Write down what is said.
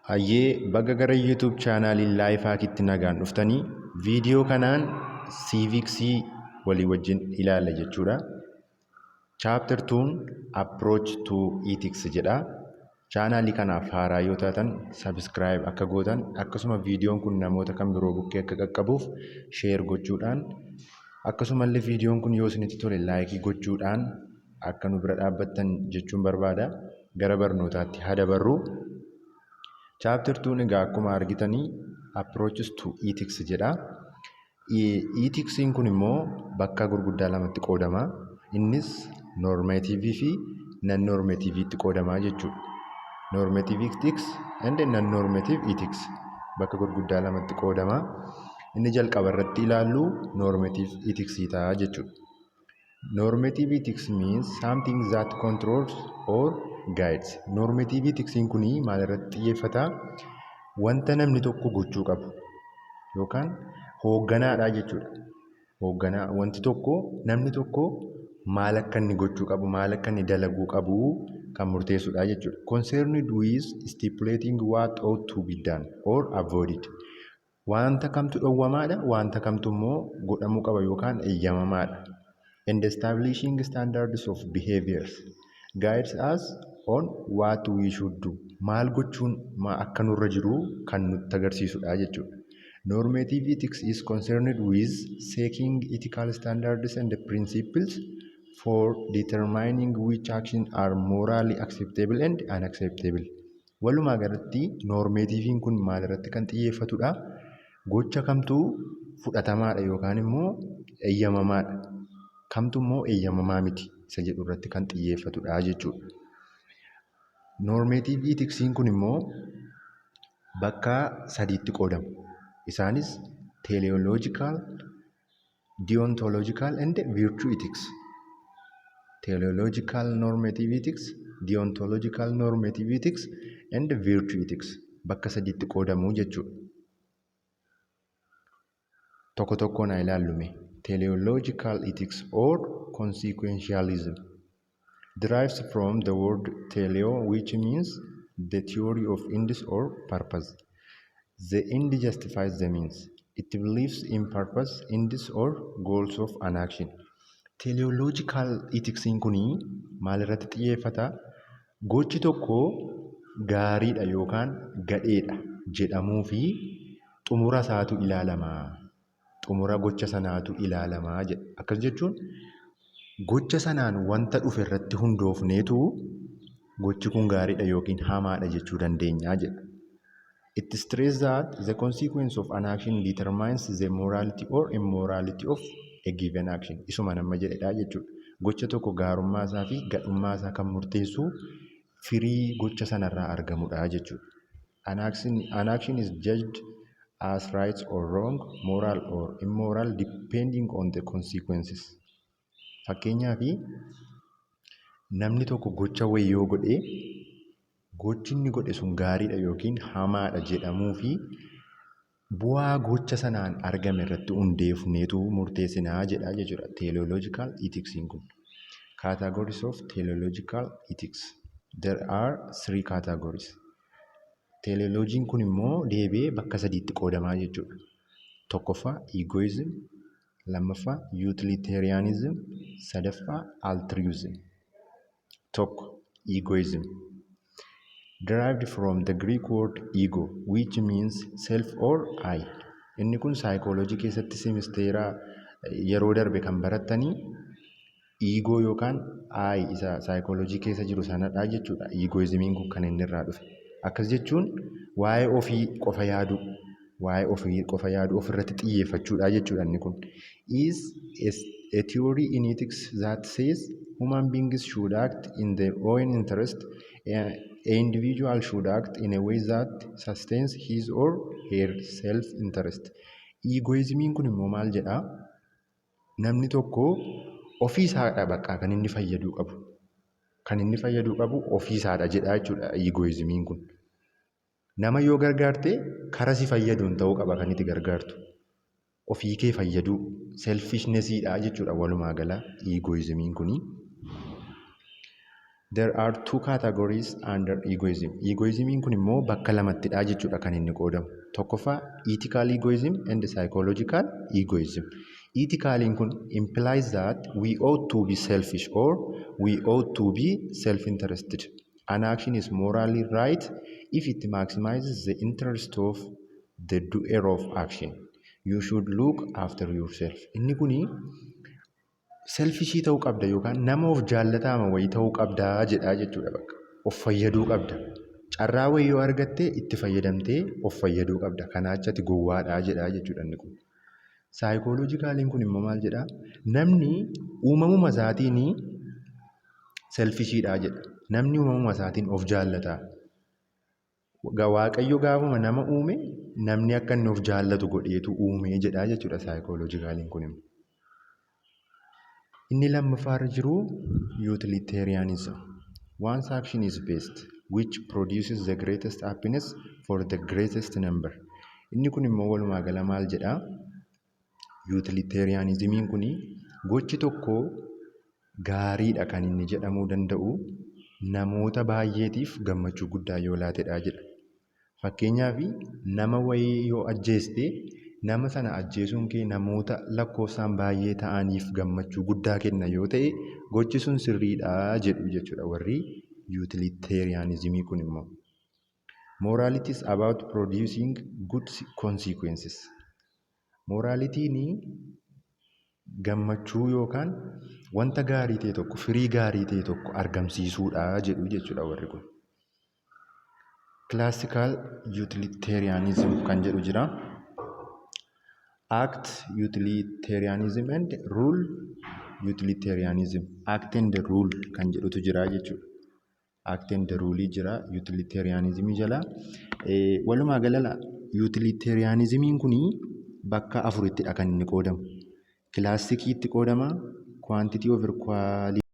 Hayyee bakka gara YouTube chaanaalii Laayifhaakitti nagaan dhuftanii viidiyoo kanaan siiviksii walii wajjin ilaalla jechuudha. Chaapter 2 Approach to Ethics jedha. Chaanaalii kanaaf haaraa yoo taatan subscribe akka gootan akkasuma viidiyoon kun namoota kan biroo bukkee akka qaqqabuuf share gochuudhaan akkasumallee viidiyoon kun yoo isinitti tole laayikii gochuudhaan akka nu bira dhaabbattan jechuun barbaada. Gara barnootaatti haa dabarru. Chapter 2 egaa akkuma argitanii approaches to ethics jedha. Ethics kun immoo bakka gurguddaa lamatti qoodama. Innis normative fi non normative itti qoodama jechuudha. Normative ethics and non normative ethics bakka gurguddaa lamatti qoodama. Inni jalqaba irratti ilaallu normative ethics ta'a jechuudha. Normative ethics means something that controls or guides. Normative ethics kuni maal irratti xiyyeeffata? Wanta namni tokko gochuu qabu yookaan hoogganaadha jechuudha. Hoogganaa wanti tokko namni tokko maal akka inni gochuu qabu, maal akka inni dalaguu qabu kan murteessudha jechuudha. Concerned with stipulating what ought to be done or avoided. Wanta kamtu dhowwamaadha, wanta kamtu immoo godhamuu qaba yookaan eeyyamamaadha. And establishing standards of behaviors guides us on what we should do. Maal gochuun akka nurra jiru kan nutti agarsiisudha jechuudha. Normative ethics is concerned with seeking ethical standards and principles for determining which actions are morally acceptable and unacceptable. Walumaa galatti normative kun maal irratti kan xiyyeeffatudha? Gocha kamtu fudhatamaadha yookaan immoo eeyyamamaadha. Kamtu immoo eeyyamamaa miti isa jedhu irratti kan xiyyeeffatudha jechuudha. Normative ethics kun immoo bakka sadiitti qoodamu. Isaanis teleological, deontological and virtue ethics. Teleological normative ethics, deontological normative ethics and virtue ethics bakka sadiitti qoodamu jechuudha. Tokko tokkoon haa ilaallume. Teleological ethics or consequentialism derives from the word teleo, which means the theory of ends or purpose. The end justifies the means. It believes in purpose, ends or goals of an action. Teleological ethics kuni maal irratti xiyyeeffata? Gochi tokko gaariidha yookaan gadheedha jedhamuu fi xumura isaatu ilaalama. Xumura gocha sanaatu ilaalamaa jedha. Akkas jechuun gocha sanaan wanta dhufe irratti hundoofneetu gochi kun gaariidha yookiin hamaadha jechuu dandeenya jedha. It stresses that the consequence of an action determines the morality or immorality of a given action. Isuma nama jedhedha jechuudha. Gocha tokko gaarummaa isaa fi gadhummaa isaa kan murteessu firii gocha sanarraa argamudha jechuudha. An action is judged as right or wrong, moral or immoral, depending on the consequences. Fakkeenyaaf namni tokko gocha wayii yoo godhe gochi inni godhe sun gaariidha yookiin hamaadha jedhamuu fi bu'aa gocha sanaan argame irratti hundeefneetu murteessinaa jedha jechuudha. Teleological ethics kun. Categories of teleological ethics. There are 3 categories. Teleologiin kun immoo deebi'ee bakka sadiitti qoodamaa jechuudha. Tokkoffaa egoism, lammaffaa utilitarianism, sadaffaa altruism. Tokko egoism. Derived from the Greek word ego, which means self or I. Inni kun psychology keessatti semisteera yeroo darbe kan barattanii ego yookaan I isa psychology keessa jiru sanadha jechuudha. Egoismiin kun kan inni irraa dhufe. Akkas jechuun waa'ee ofii qofa yaadu, ofirratti xiyyeeffachuudha jechuudha inni kun. Is a theory in ethics that says human beings should act in their own interest. An individual should act in a way that sustains his or her self-interest. Egoismiin kun immoo maal jedhaa? Namni tokko ofii isaadha bakka kan inni fayyaduu qabu. Kan inni fayyaduu qabu ofii isaadha jedha jechuudha egoismiin kun. Nama yoo gargaarte karaa si fayyaduun ta'uu qaba kan itti gargaartu. Ofii kee fayyaduu selfishnessiidha jechuudha walumaa gala egoismiin kuni. There are two categories under egoism. Egoismiin kun immoo bakka lamattidha jechuudha kan inni qoodamu. Tokkoffaa ethical egoism and psychological egoism. Ethicaliin kun implies that we ought to be selfish or we ought to be self-interested. An action is morally right if it maximizes the interest of the doer of action. You should look after yourself. Inni kuni selfishii ta'uu qabda yookaan nama of jaallataama wayii ta'uu qabdaa jedhaa jechuudha bakka. Of fayyaduu qabda. Carraa wayii yoo argatte itti fayyadamtee of fayyaduu qabda. Kanaa achatti gowwaadhaa jedhaa jechuudha inni kun. Saayikooloojikaaliin kun immoo maal jedhaa? Namni uumamuma isaatiin selfishiidhaa jedha. Namni uumamuma isaatiin of jaallataa. Waaqayyo gaafuma nama uume namni akka inni of jaallatu godheetu uume jedhaa jechuudha saayikooloojikaaliin kun immoo. Inni lammaffaarra jiru utilitarianism. One's action is best, which produces the greatest happiness for the greatest number. Inni kun immoo walumaa gala maal jedhaa? Utilitarianismiin kuni gochi tokko gaariidha kan inni jedhamuu danda'u namoota baay'eetiif gammachuu guddaa yoo laatedha jedha. Fakkeenyaaf nama wayii yoo ajjeeste nama sana ajjeesuun kee namoota lakkoofsaan baay'ee ta'aniif gammachuu guddaa kenna yoo ta'e gochi sun sirriidha jedhu jechuudha warri utilitarianismii kun immoo. Morality is about producing good consequences. Moraalitiin gammachuu yookaan wanta gaarii ta'e tokko firii gaarii ta'e tokko argamsiisuudha jedhu jechuudha warri kun. Classical utilitarianism kan jedhu jira. Act utilitarianism and rule utilitarianism. Act and rule kan jedhutu jira jechuudha. Act and rule jira utilitarianism jala. Walumaa galala utilitarianismiin kuni bakka afurittidha kan inni qoodamu. Kilaasikiitti qoodama, quantity over quality.